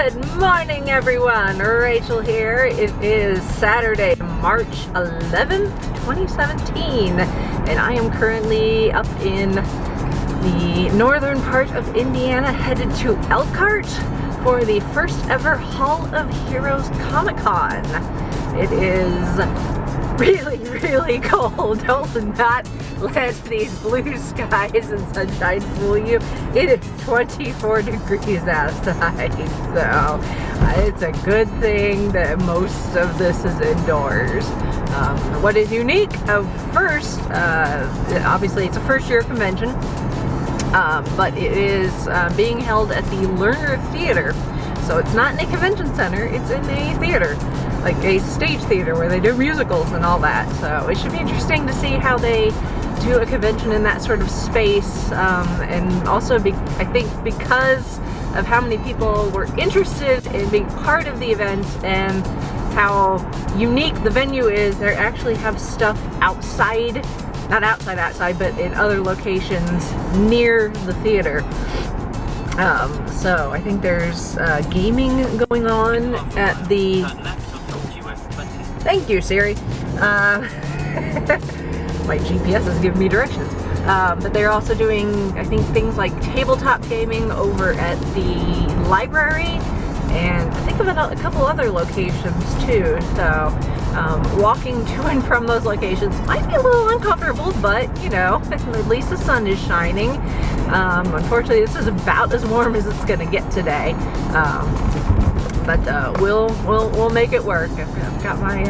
Good morning, everyone. Rachel here. It is Saturday, March 11th, 2017, and I am currently up in the northern part of Indiana, headed to Elkhart for the first ever Hall of Heroes Comic-Con. It is really cold. Don't not let these blue skies and sunshine fool you. It is 24 degrees outside, so it's a good thing that most of this is indoors. What is unique, first, obviously it's a first-year convention, but it is being held at the Lerner Theater. So it's not in a convention center, it's in a theater, like a stage theater where they do musicals and all that. So it should be interesting to see how they do a convention in that sort of space, and also I think because of how many people were interested in being part of the event and how unique the venue is, they actually have stuff outside, not outside, but in other locations near the theater. So I think there's gaming going on at the... Thank you, Siri. My GPS is giving me directions. But they're also doing, I think, things like tabletop gaming over at the library, and I think about a couple other locations too. So walking to and from those locations might be a little uncomfortable, but you know, at least the sun is shining. Unfortunately, this is about as warm as it's going to get today, but we'll make it work. I've got my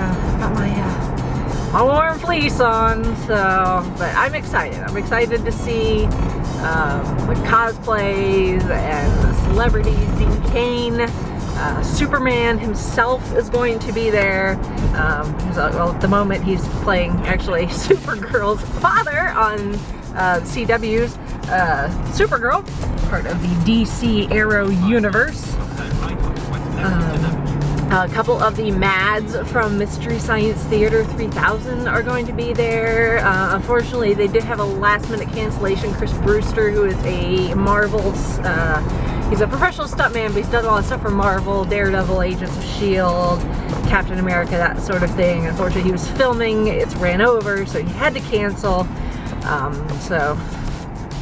warm fleece on, so, but I'm excited. I'm excited to see the cosplays and the celebrities. Dean Cain, Superman himself is going to be there. Well, at the moment he's playing actually Supergirl's father on CW's Supergirl, part of the DC Arrow universe. A couple of the Mads from Mystery Science Theater 3000 are going to be there. Unfortunately, they did have a last-minute cancellation. Chris Brewster, who is a Marvel, he's a professional stuntman, but he's done a lot of stuff for Marvel, Daredevil, Agents of S.H.I.E.L.D., Captain America, that sort of thing. Unfortunately, he was filming, it's ran over, so he had to cancel. So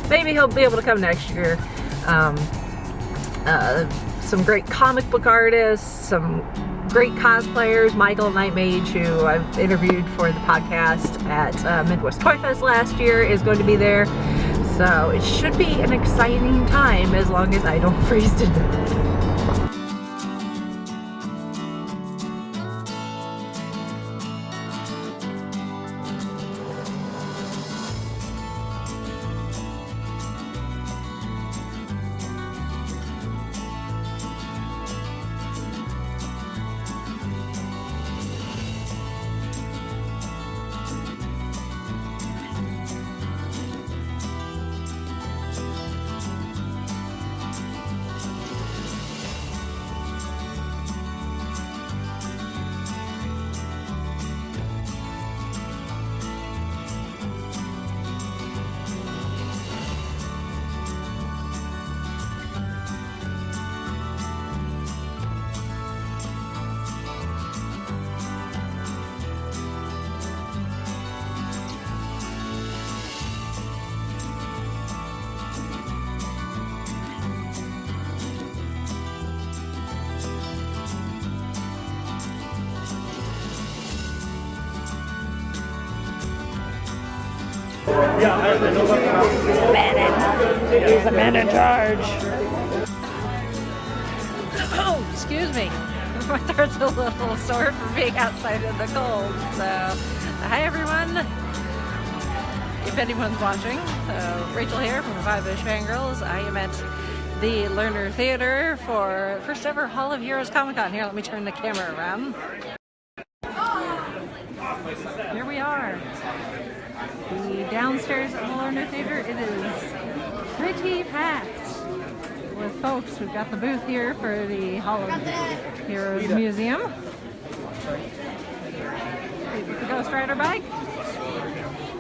maybe he'll be able to come next year. Some great comic book artists, some great cosplayers. Michael Nightmage, who I've interviewed for the podcast at Midwest Toy Fest last year, is going to be there. So it should be an exciting time as long as I don't freeze to death. He's the man in charge. Oh, excuse me. My throat's a little sore for being outside in the cold. So, hi everyone. If anyone's watching, Rachel here from 5-ish Fangirls. I am at the Lerner Theater for first ever Hall of Heroes Comic-Con. Here, let me turn the camera around. Here we are. The downstairs at the Lerner Theater, it is pretty packed with folks. We've got the booth here for the Hall of Heroes Museum. With the Ghost Rider bike,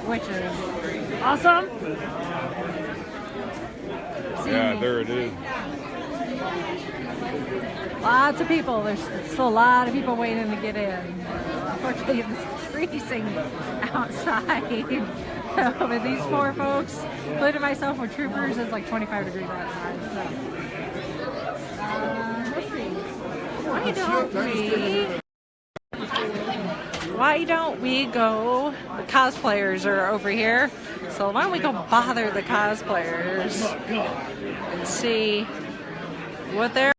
which is awesome. Yeah, there it is. Lots of people. There's still a lot of people waiting to get in. Unfortunately, it's freezing outside. But these poor folks, including myself, with troopers, it's like 25 degrees outside. So. Let's see. Why don't we go? The cosplayers are over here, so why don't we go bother the cosplayers and see what they're.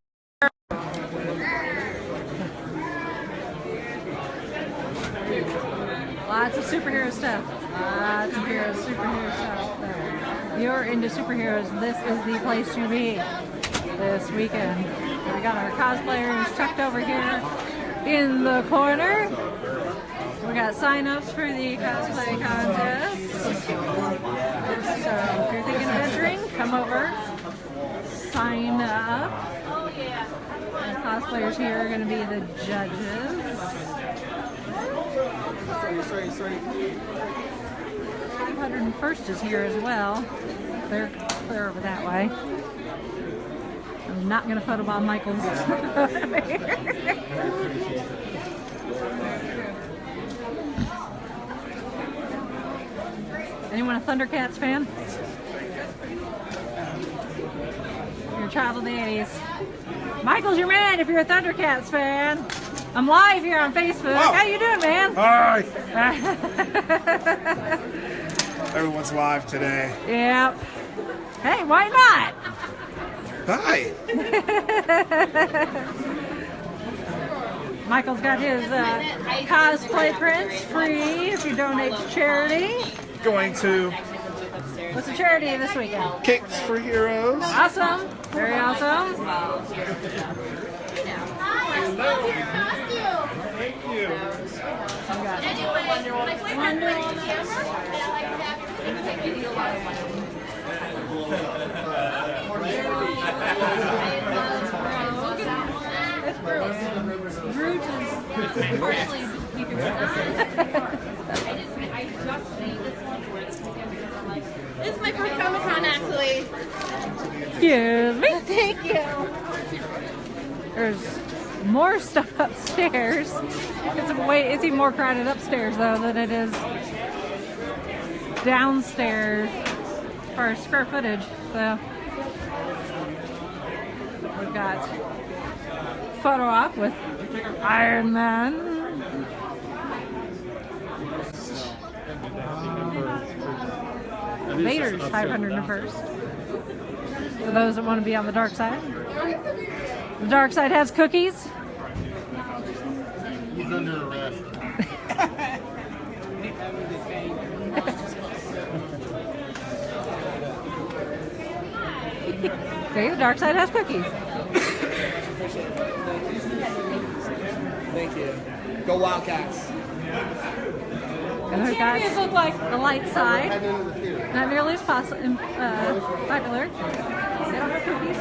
Lots of superhero stuff. Lots of superhero stuff. If you're into superheroes, this is the place to be this weekend. We got our cosplayers tucked over here in the corner. We got sign-ups for the cosplay contest. So if you're thinking of entering, come over, sign up. The cosplayers here are going to be the judges. Sorry. 501st is here as well. They're clear over that way. I'm not going to photobomb Michael's. Anyone a Thundercats fan? Your child of the 80s. Michael's your man if you're a Thundercats fan. I'm live here on Facebook. Whoa. How you doing, man? Hi. Everyone's live today. Yep. Hey, why not? Hi. Michael's got his cosplay prints free if you donate to charity. Going to What's the charity this weekend? Kicks for Heroes. Awesome. Very awesome. Thank you. Groot is partially keeping This is my first Comic-Con, actually. Excuse me. Thank you. There's more stuff upstairs. It's even more crowded upstairs though than it is downstairs as far as square footage. So we've got photo op with Iron Man. Vader's 501st. For those that want to be on the dark side. The dark side has cookies. He's under arrest. See, the dark side has cookies. Thank you. Go Wildcats. And we've got look like the light side. Not nearly as popular. They don't have cookies.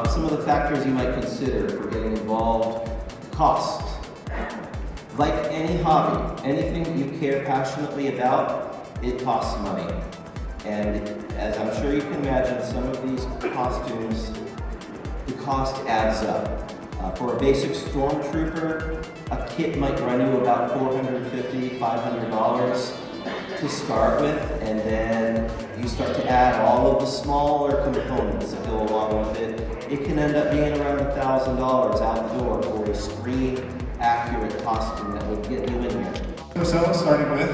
Some of the factors you might consider for getting involved: cost. Like any hobby, anything that you care passionately about, it costs money. And as I'm sure you can imagine, some of these costumes, the cost adds up. For a basic stormtrooper, a kit might run you about $450, $500 to start with, and then you start to add all of the smaller components that go along with it. It can end up being around $1,000 out the door for a screen-accurate costume that will get you in there. So, starting with?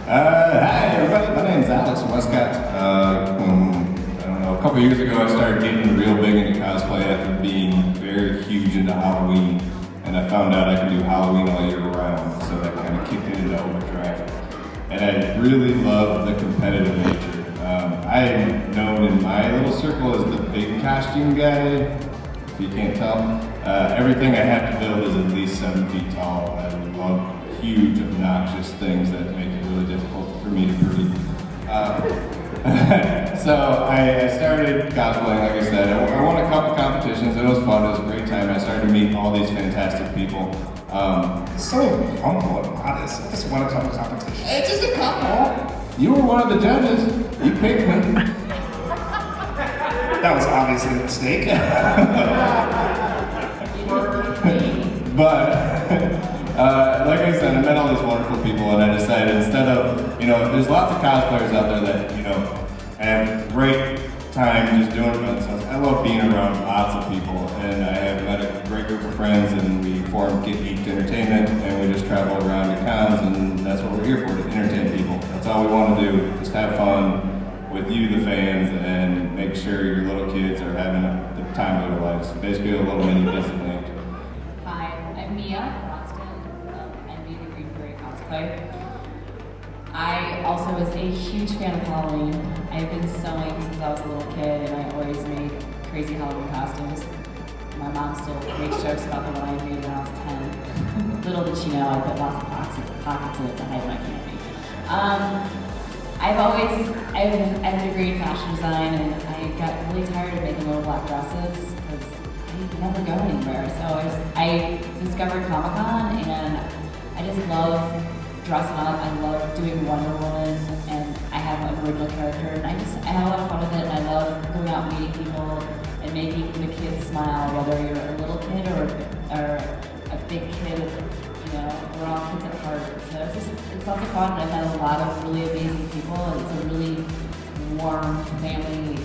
Hi everybody, my name's Alex Westcott. I don't know, a couple years ago I started getting real big into cosplay after being very huge into Halloween. And I found out I could do Halloween all year round, so that kind of kicked it into overdrive. And I really love the competitive nature. I am known in my little circle as the big costume guy, if you can't tell. Everything I have to build is at least 7 feet tall. I love huge, obnoxious things that make it really difficult for me to breathe. So I started cosplaying, like I said. I won a couple competitions. It was fun. It was a great time. I started to meet all these fantastic people. So humble and modest. I just won a couple competitions. It's just a couple. You were one of the judges. You picked me. That was obviously a mistake. But like I said, I met all these wonderful people, and I decided instead of, there's lots of cosplayers out there that, have great time just doing events. I love being around lots of people, and I have met a great group of friends, and we formed Get Geeked Entertainment, and we just travel around to cons, and that's what we're here for, to entertain people. That's all we want to do, just have fun with you, the fans, and make sure your little kids are having the time of their lives. Basically a little mini Disneyland. Hi, I'm Mia Constant. I'm Mia the Green Fairy cosplay. I also was a huge fan of Halloween. I've been sewing since I was a little kid, and I always made crazy Halloween costumes. My mom still makes jokes about the one I made when I was 10. Little did she know I put lots of pockets in it to hide my candy. I've had a degree in fashion design, and I got really tired of making little black dresses because I never go anywhere. So I discovered Comic-Con, and I just love dressing up. I love doing Wonder Woman, and I have an original character, and I have a lot of fun with it, and I love going out and meeting people and making the kids smile, whether you're a little kid or a big kid. We're all kids at heart. So it's lots of fun. I've met a lot of really amazing people, and it's a really warm family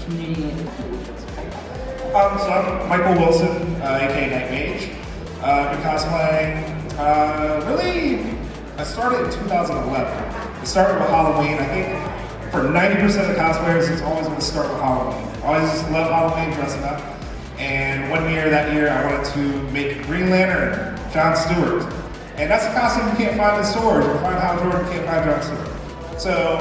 community. So I'm Michael Wilson, aka Night Mage. I've been cosplaying, really, I started in 2011. It started with Halloween. I think for 90% of the cosplayers, it's always going to start with Halloween. I always just love Halloween, dressing up. And that year, I wanted to make Green Lantern, John Stewart. And that's a costume you can't find in stores. You find Hal Jordan, you can't find John Stewart. So,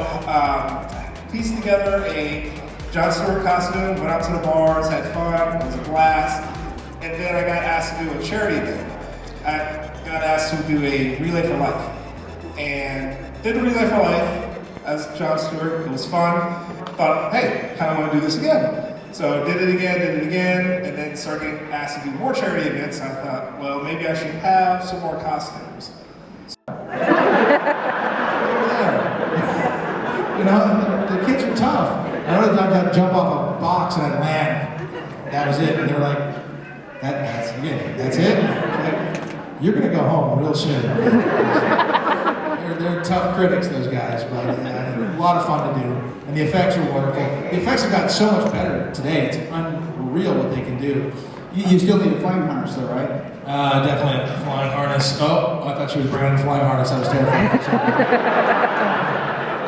pieced together a John Stewart costume, went out to the bars, had fun, it was a blast. And then I got asked to do a charity event. I got asked to do a Relay for Life. And did the Relay for Life as John Stewart. It was fun. Thought, hey, kind of want to do this again. So did it again, and then started getting asked to do more charity events. I thought, well, maybe I should have some more costumes. The kids are tough. I would have done to jump off a box and I'd land. That was it. And they're like, that's it? Like, you're gonna go home real soon. They're tough critics, those guys, but a lot of fun to do. And the effects are wonderful. The effects have gotten so much better today. It's unreal what they can do. You still need a flying harness though, right? Definitely a flying harness. Oh, I thought she was bringing a flying harness. I was terrified.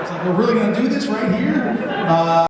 It's like, we're really going to do this right here?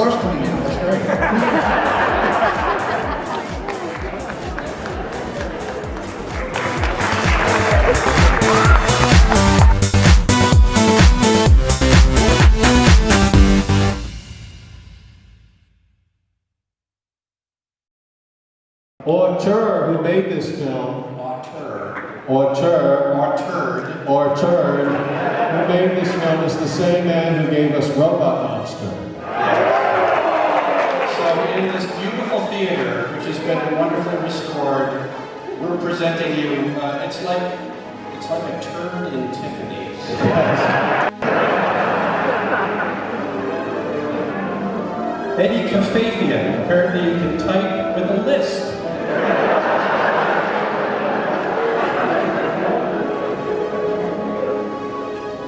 car's coming in. That's great. Auteur, who made this film, Auteur, who made this film, is the same man who gave us Robot Monster. So in this beautiful theater, which has been wonderfully restored, we're presenting you, it's like a turn in Tiffany. Yes. Eddie Kafafian, apparently you can type with a list.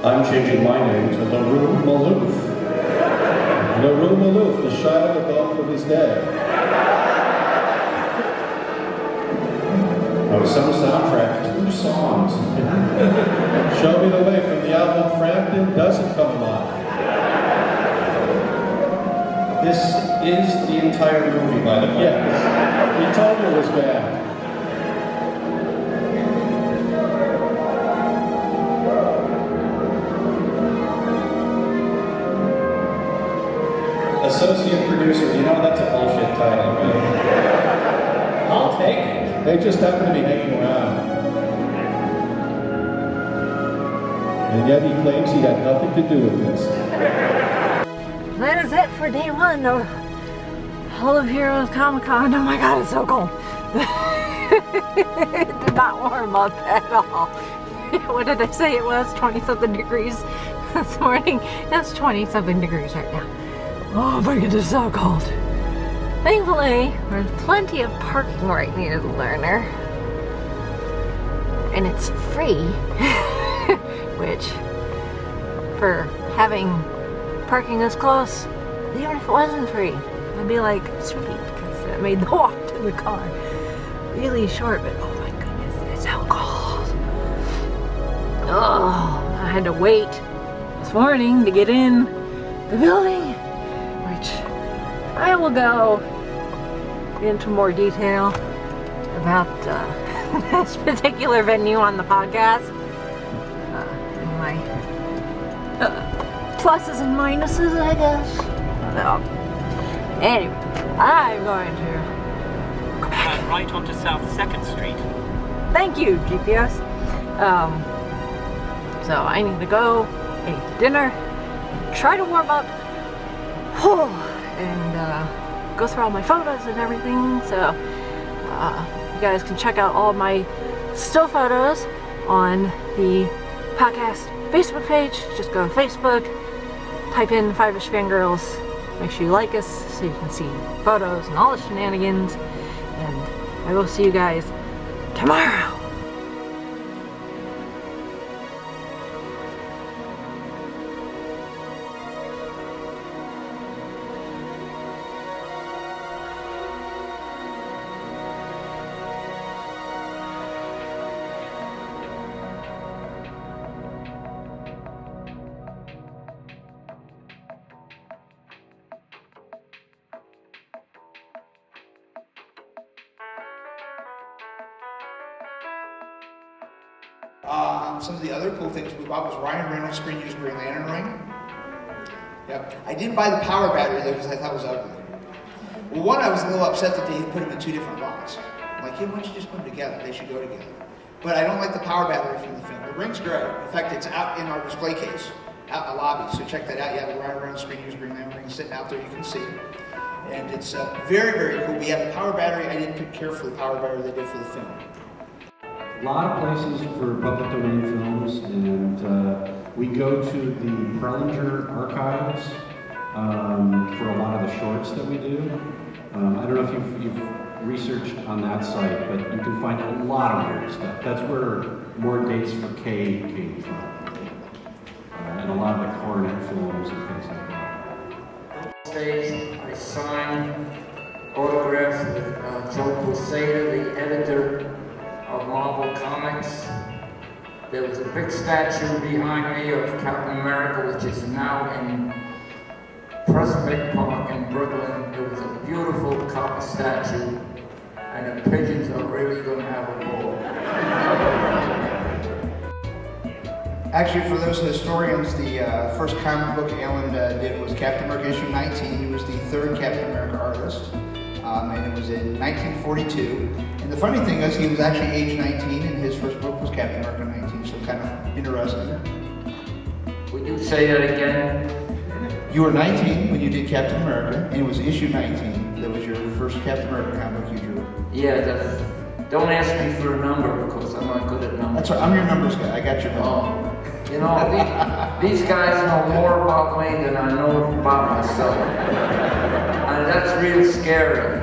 I'm changing my name to LaRue Malouf. LaRue Malouf, the Shia LaBeouf of his day. Oh, some soundtrack, 2 songs. Show Me the Way from the album Frampton Doesn't Come Alive. This is the entire movie, by the way. Yes, he told you it was bad. Associate producer, you know that's a bullshit title, right? I'll take it. They just happen to be hanging around. And yet he claims he had nothing to do with this. That is it for day 1 of Hall of Heroes Comic-Con. Oh my god, it's so cold. It did not warm up at all. What did I say it was? 20-something degrees this morning. It's 20-something degrees right now. Oh my goodness, so cold. Thankfully, there's plenty of parking right near the learner. And it's free. Which, for having parking this close, even if it wasn't free, I'd be like, sweet, because it made the walk to the car really short, but oh my goodness, it's so cold. Oh, I had to wait this morning to get in the building, which I will go into more detail about this particular venue on the podcast. And my pluses and minuses, I guess. Anyway, I'm going to go back. Turn right onto South 2nd Street. Thank you, GPS. So I need to go eat dinner, try to warm up, and go through all my photos and everything. So you guys can check out all my still photos on the podcast Facebook page. Just go to Facebook, type in 5ish Fangirls, make sure you like us so you can see photos and all the shenanigans, and I will see you guys tomorrow. Some of the other cool things we bought was Ryan Reynolds' screen-used Green Lantern ring. Yep. I didn't buy the power battery though because I thought it was ugly. Well, one, I was a little upset that they had put them in 2 different lots. I'm like, hey, why don't you just put them together? They should go together. But I don't like the power battery from the film. The ring's great. In fact, it's out in our display case, out in the lobby. So check that out. You have the Ryan Reynolds screen-used Green Lantern ring sitting out there. You can see it. And it's very, very cool. We have the power battery. I didn't pick care for the power battery they did for the film. A lot of places for public domain films, and we go to the Prelinger archives for a lot of the shorts that we do. I don't know if you've researched on that site, but you can find a lot of weird stuff. That's where more dates for K came from, and a lot of the Coronet films and things like that. Stage, I signed autographs with Joe Quesada, the editor of Marvel Comics. There was a big statue behind me of Captain America, which is now in Prospect Park in Brooklyn. It was a beautiful copper statue, and the pigeons are really going to have a ball. Actually, for those historians, the first comic book Alan did was Captain America issue 19. He was the third Captain America artist, and it was in 1942. And the funny thing is, he was actually age 19, and his first book was Captain America 19, so kind of interesting. Would you say that again? You were 19 when you did Captain America, and it was issue 19. That was your first Captain America comic book you drew. Yeah, don't ask me for a number because I'm not good at numbers. That's right, I'm your numbers guy. I got your number. You know, these guys know more about me than I know about myself. And that's real scary.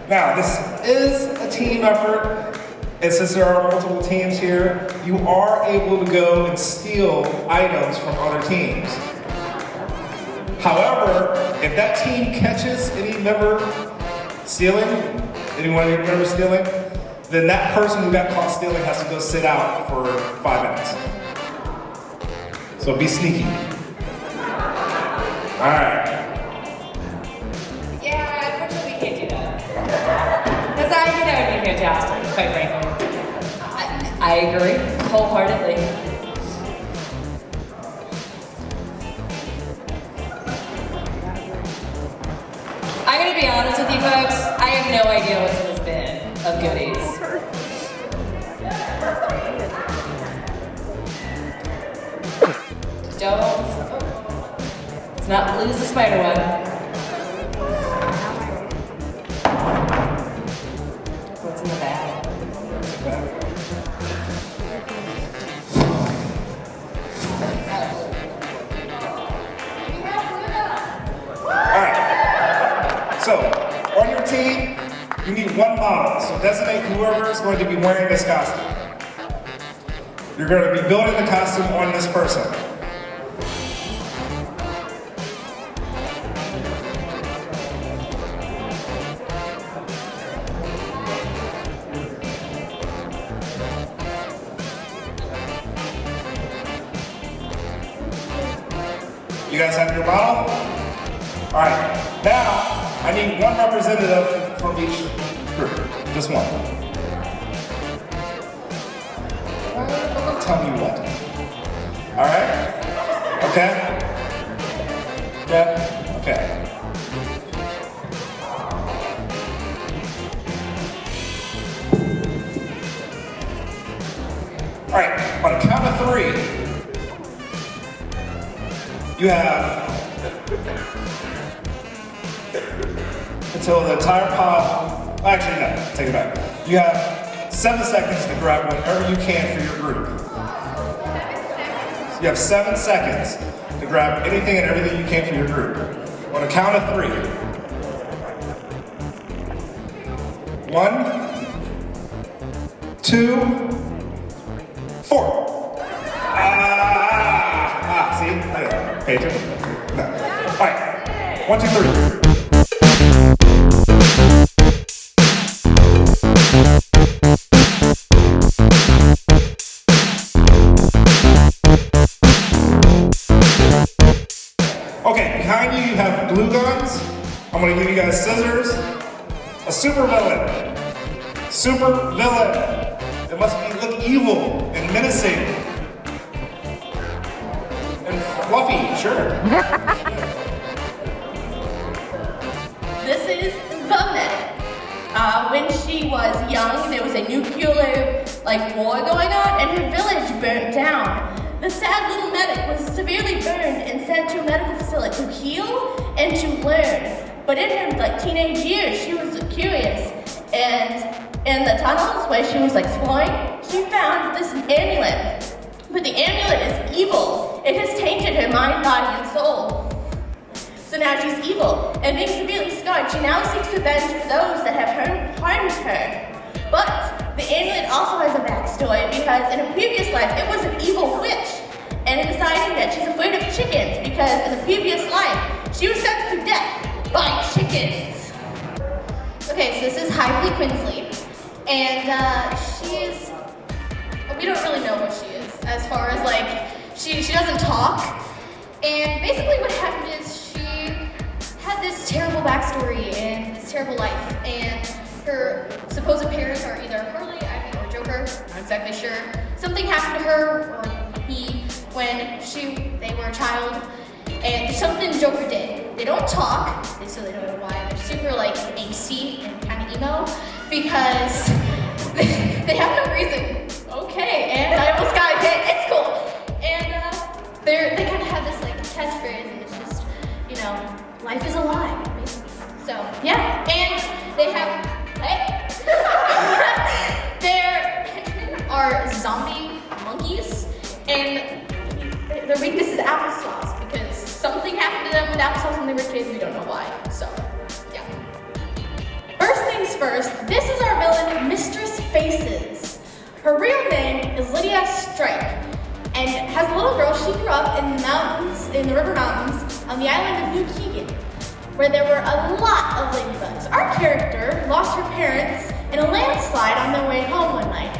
Now, this is a team effort, and since there are multiple teams here, you are able to go and steal items from other teams. However, if that team catches any member stealing, anyone of your members stealing, then that person who got caught stealing has to go sit out for 5 minutes. So be sneaky. All right. Yeah, unfortunately we can't do that. Because I think that would be fantastic, quite frankly. I agree, wholeheartedly. I'm gonna be honest with you folks, I have no idea what's in this bin of goodies. Don't. Let's not lose the spider web. What's in the bag? So, on your team, you need one model. So designate whoever is going to be wearing this costume. You're going to be building the costume on this person. You guys have your model? All right, now, I need one representative from each group, just one. Don't tell me what. All right? Okay? Yeah? Okay. All right, on a count of 3, you have until the entire pile, actually no, take it back. You have 7 seconds to grab whatever you can for your group. So you have 7 seconds to grab anything and everything you can for your group. On a count of 3. 1, 2, 4. See? Pay attention. No. All right, 1, 2, 3. Okay, behind you, you have glue guns. I'm gonna give you guys scissors. A super villain. Super villain. It must look evil and menacing. And fluffy, sure. This is the medic. When she was young, there was a nuclear war going on, and her village burnt down. The sad little medic was severely burned and sent to a medical facility to heal and to learn. But in her teenage years, she was curious, and in the tunnels where she was exploring, she found this amulet. But the amulet is evil. It has tainted her mind, body, and soul. So now she's evil, and being severely scarred, she now seeks revenge for those that have harmed her. But the amulet also has a backstory because in a previous life, it was an evil witch. And deciding that she's afraid of chickens because in the previous life, she was sent to death by chickens. Okay, so this is Hypley Quinsley, and she's, we don't really know what she is, as far as like, she doesn't talk, and basically what happened is she had this terrible backstory and this terrible life, and her supposed parents are either Hurley, Ivy, or Joker, not exactly sure. Something happened to her, or he, when they were a child, and something Joker did. They don't talk, so they don't know why. They're super like angsty and kind of emo because they have no reason. Okay, and I almost got hit. It's cool. And they kind of have this like catchphrase, and it's just, you know, life is a lie, basically. So yeah, and they have their henchmen are zombie monkeys, and their weakness is applesauce because something happened to them with applesauce when they were kids. We don't know why. So yeah. First things first, this is our villain, Mistress Faces. Her real name is Lydia Strike, and has a little girl. She grew up in the mountains, in the river mountains, on the island of New Keegan, where there were a lot of ladybugs. Our character lost her parents in a landslide on their way home one night,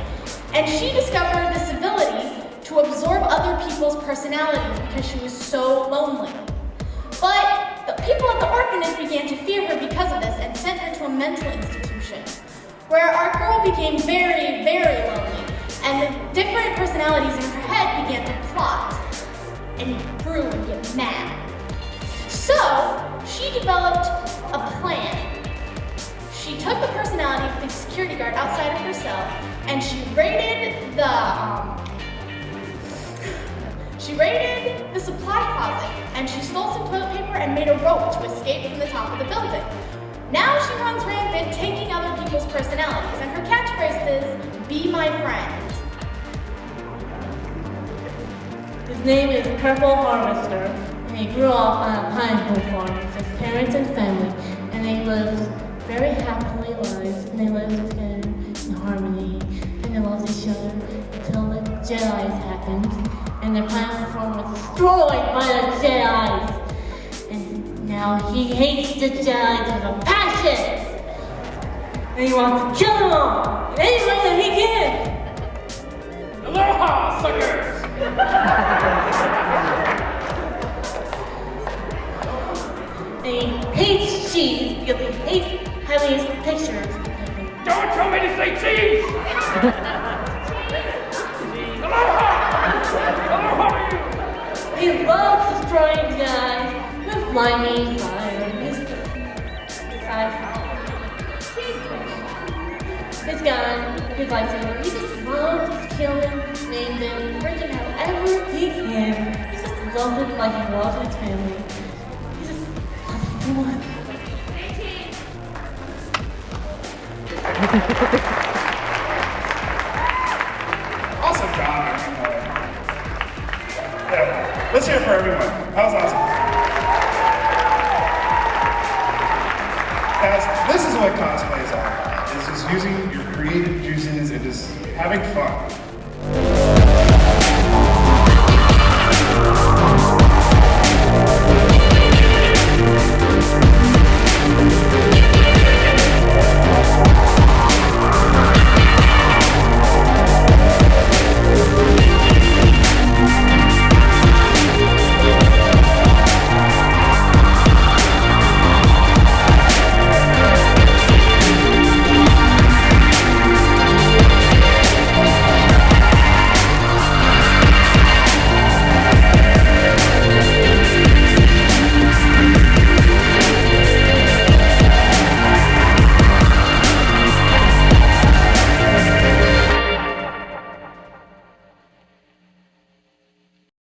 and she discovered this ability to absorb other people's personalities because she was so lonely. But the people at the orphanage began to fear her because of this and sent her to a mental institution, where our girl became very, very lonely, and the different personalities in her head began to plot and grew and get mad. So she developed a plan. She took the personality of the security guard outside of her cell, and she raided the supply closet, and she stole some toilet paper and made a rope to escape from the top of the building. Now she runs rampant, taking other people's personalities, and her catchphrase is, "Be my friend." His name is Purple Harvester, and he grew up on a pineapple farm with his parents and family, and they lived very happily lives, and they lived in harmony, and they loved each other until the Jedi's happened, and the pineapple farm was destroyed by the Jedi's. And now he hates the Jedi's with a passion, and he wants to kill them all in any way that he can. Aloha, suckers! And he hates cheese because he hates having his pictures. Don't tell me to say cheese! Aloha! Aloha, you! He loves destroying guys with lightning, fire, his gun, his lightsaber. He just loves killing, maiming them, breaking however he can. He just loves it like he loves his family. He just loves everyone. Also, John, yeah, let's hear it for everyone. That was awesome. Guys, this is what cosplay is all about. It's just using your creative juices and just having fun.